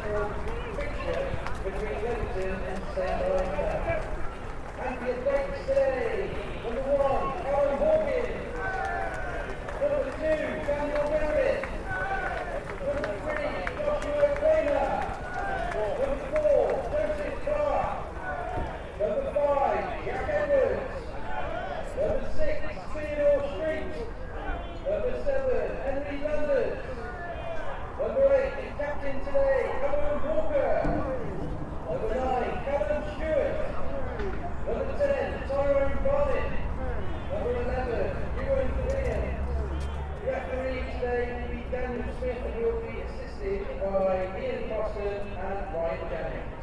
central fixture between Leamington and St. Ives. And the athletes today, number 1, Alan Hawkins. Number 2, Daniel Merritt. Number 3, Joshua Rayner. Number 4, Joseph Clark. Number 5, Jack Edwards. Number 6, Theodore Street. Number 7, Henry Landers. Number 8, captain today, Cameron Walker. Number 9, Callum Stewart. Number 10, Tyrone Barnett. Number 11, Ewan Williams. Referee today will be Daniel Smith and will be assisted by Ian Boston and Ryan Jennings.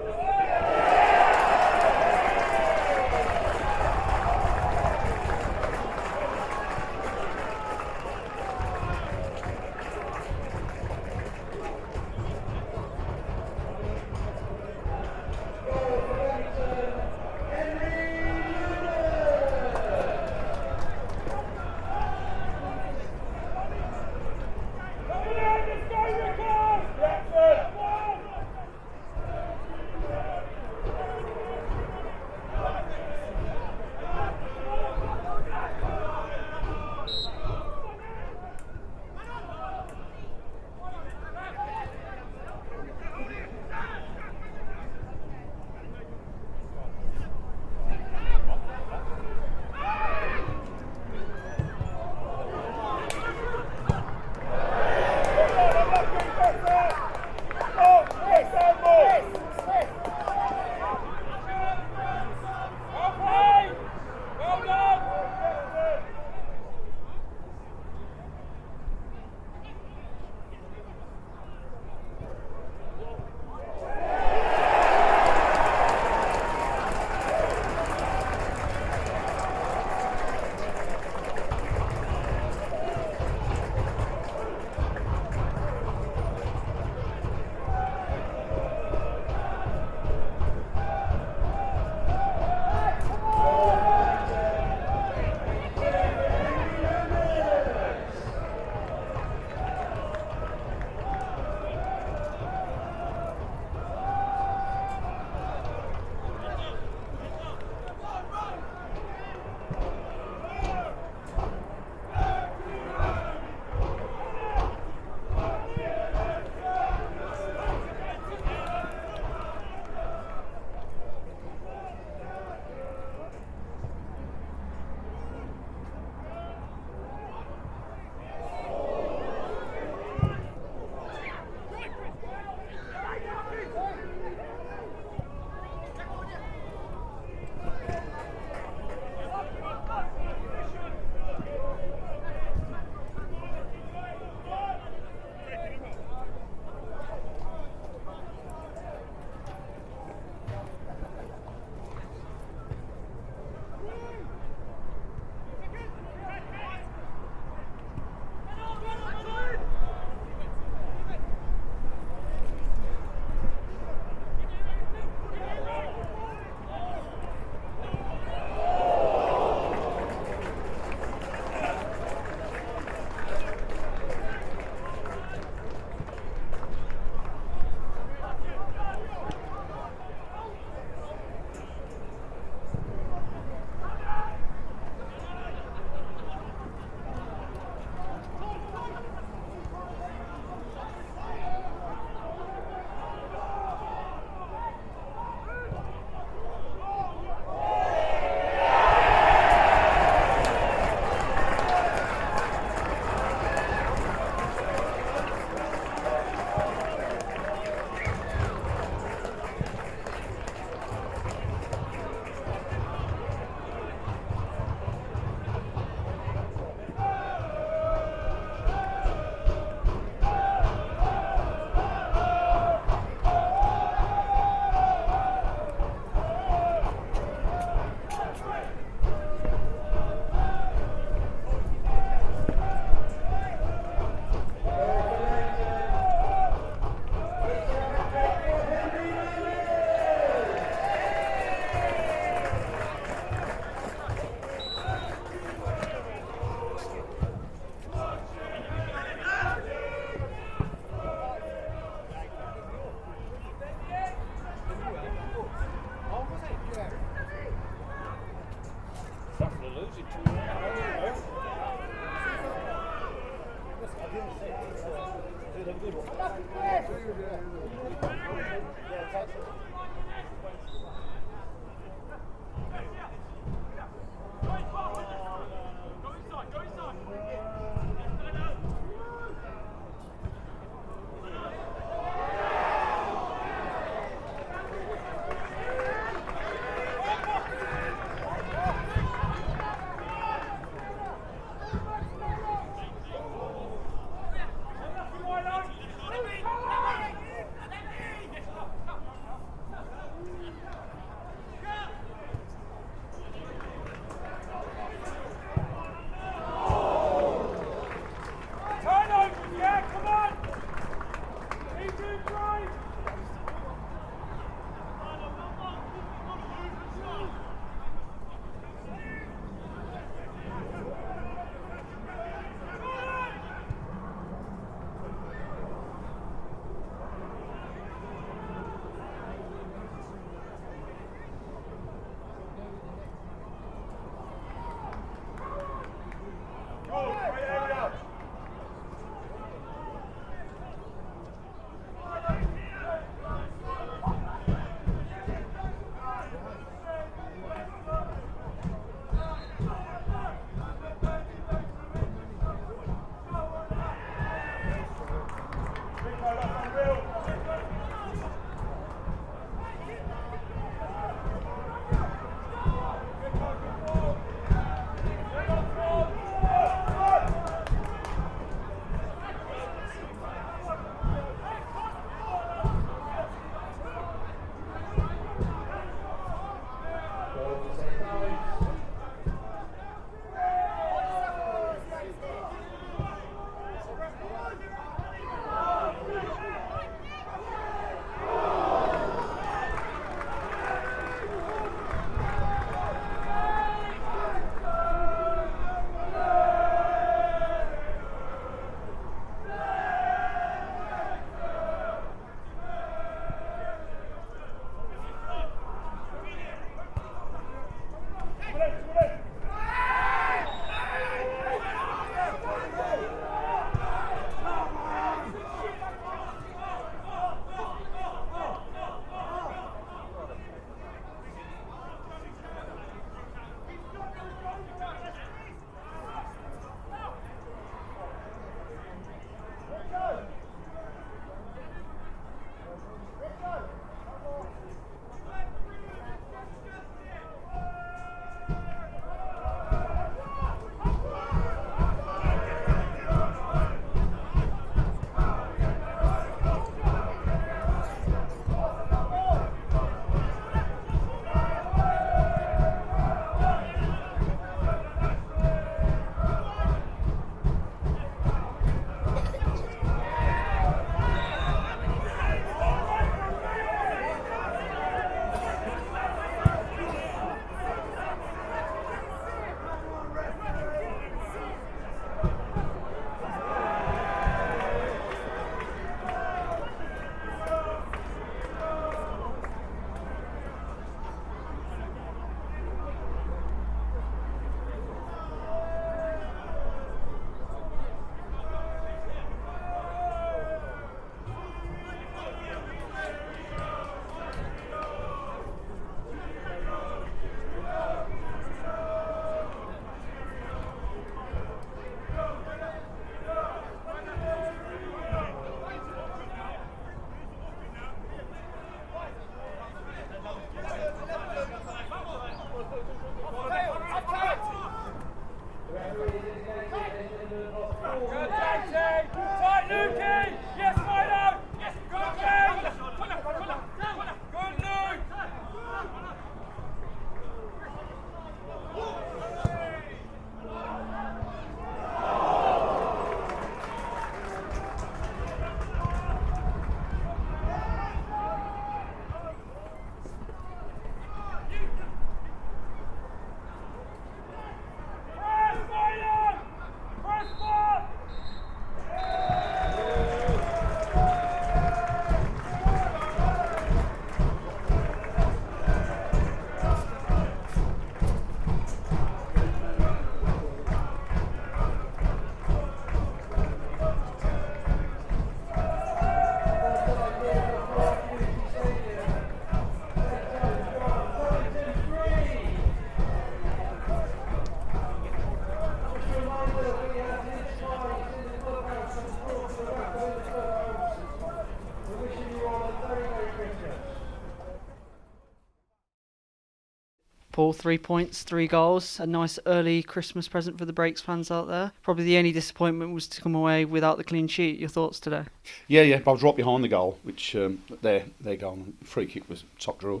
Paul, 3 points, 3 goals. A nice early Christmas present for the Breaks fans out there. Probably the only disappointment was to come away without the clean sheet. Your thoughts today? Yeah, but I was right behind the goal, which their goal, free kick was top draw.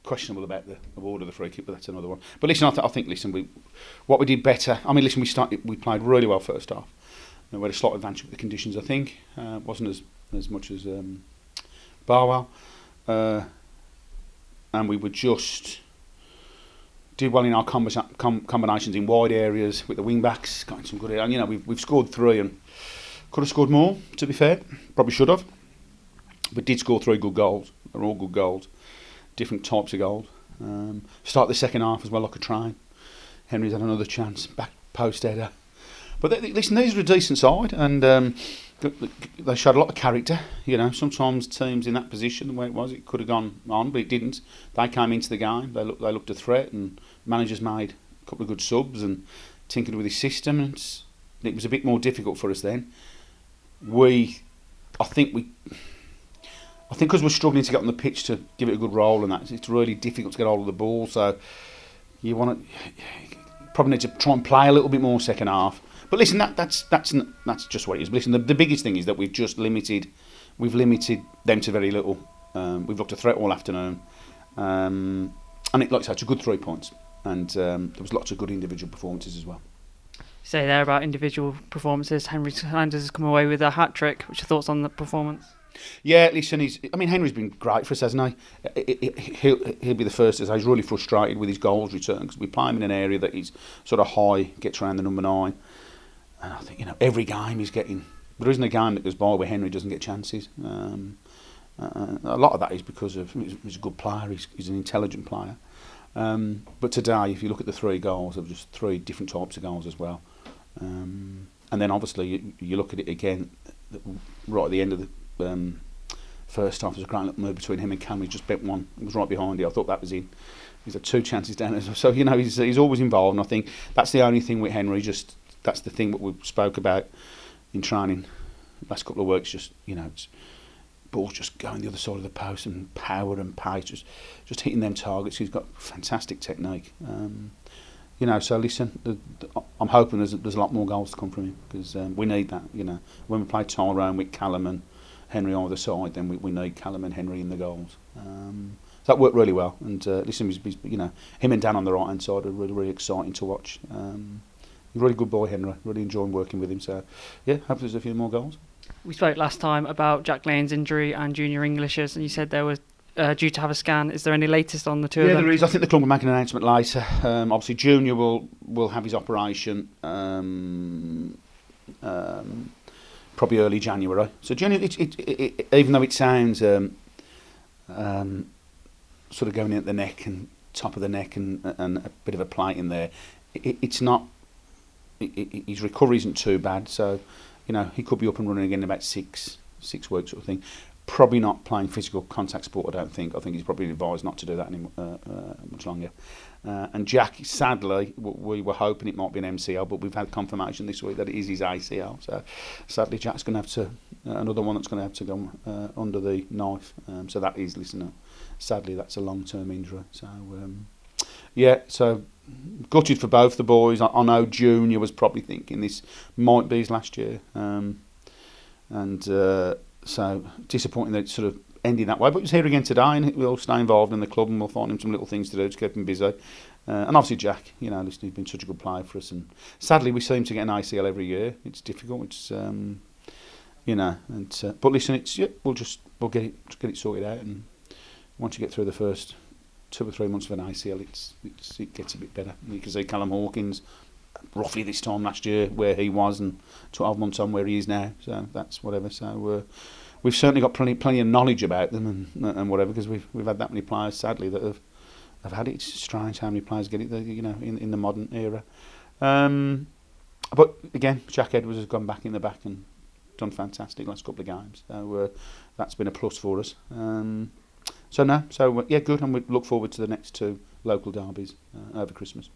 Questionable about the award of the free kick, but that's another one. But listen, I think what we did better. I mean, listen, we played really well first half. We had a slight advantage with the conditions. I think wasn't as much as Barwell, and we were just did well in our combinations in wide areas with the wing backs. Got some good, and we've scored 3 and could have scored more. To be fair, probably should have, but did score 3 good goals. They're all good goals. Different types of goals. Start the second half as well like a train. Henry's had another chance, back post header. But listen, these are a decent side, and they showed a lot of character. Sometimes teams in that position, the way it could have gone on, but it didn't. They came into the game. They looked a threat, and managers made a couple of good subs and tinkered with his system. And it was a bit more difficult for us then. I think because we're struggling to get on the pitch to give it a good roll, and that it's really difficult to get hold of the ball. So you probably need to try and play a little bit more second half. But listen, that's just what it is. But listen, the biggest thing is that we've limited them to very little. We've looked a threat all afternoon, and it's a good 3 points. And there was lots of good individual performances as well. Say there about individual performances. Henry Sanders has come away with a hat-trick. What's your thoughts on the performance? Yeah, listen, Henry's been great for us, hasn't he? He'll be the first to say he's really frustrated with his goals return, because we play him in an area that he's sort of high, gets around the number 9. And I think, every game he's getting... There isn't a game that goes by where Henry doesn't get chances. A lot of that is because of he's a good player, he's an intelligent player. But today, if you look at the 3 goals, there were just 3 different types of goals as well. And then obviously you look at it again, right at the end of the first half, there's a great little move between him and Cam. He just bent one. It was right behind it. I thought that was in. He's had 2 chances down. So he's always involved. And I think that's the only thing with Henry. That's the thing that we spoke about in training last couple of weeks. It's balls just going the other side of the post, and power and pace, just hitting them targets. He's got fantastic technique. So listen, I'm hoping there's a lot more goals to come from him, because we need that. When we play Tyrone with Callum and Henry on either side, then we need Callum and Henry in the goals. So that worked really well. And listen, him and Dan on the right hand side are really, really exciting to watch. He's a really good boy, Henry. Really enjoying working with him. So yeah, hopefully there's a few more goals. We spoke last time about Jack Lane's injury and Junior English's, and you said there was due to have a scan. Is there any latest on the 2 of them? Yeah, there is. I think the club will make an announcement later. Obviously, Junior will have his operation probably early January. So Junior, even though it sounds sort of going in at the neck and top of the neck and a bit of a plate in there, it's not. His recovery isn't too bad. So he could be up and running again in about 6 weeks, sort of thing. Probably not playing physical contact sport, I don't think. I think he's probably advised not to do that anymore, much longer. And Jack, sadly, we were hoping it might be an MCL, but we've had confirmation this week that it is his ACL. So sadly, Jack's going to have to, another one that's going to have to go under the knife. So that is, sadly, that's a long-term injury. So, so gutted for both the boys. I know Junior was probably thinking this might be his last year. So disappointing that it sort of ended that way, but he's here again today, and we'll stay involved in the club, and we'll find him some little things to do to keep him busy. And obviously Jack, he's been such a good player for us, and sadly we seem to get an ACL every year. It's difficult. It's but listen, we'll get it sorted out, and once you get through the first 2 or 3 months of an ACL, it gets a bit better. You can see Callum Hawkins roughly this time last year where he was, and 12 months on where he is now. So that's whatever. So we've certainly got plenty of knowledge about them and whatever, because we've had that many players sadly that have had it. It's strange how many players get it, in the modern era. But again, Jack Edwards has gone back in the back and done fantastic last couple of games. So that's been a plus for us. Good, and we look forward to the next 2 local derbies over Christmas.